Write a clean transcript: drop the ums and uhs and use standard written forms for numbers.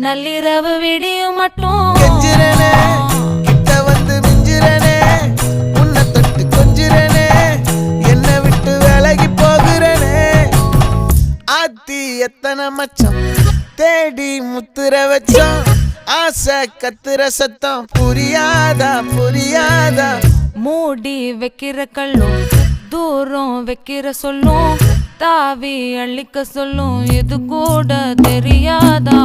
நள்ளிரவு விடியும் மட்டும் கெஞ்சிரனே கிட்ட வந்து மிஞ்சிரனே உன்னை தொட்டு கொஞ்சிரனே என்னை விட்டு விலகி போகிறனே ஆத்தி எத்தனை மச்சம் தேடி முத்துற வச்சோம் ஆசை கத்துற சத்தம் புரியாதா புரியாதா மூடி வைக்கிற கல்லும் தூரம் வைக்கிற சொல்லும் தாவி அள்ளிக்க சொல்லும் இது கூட தெரியாதா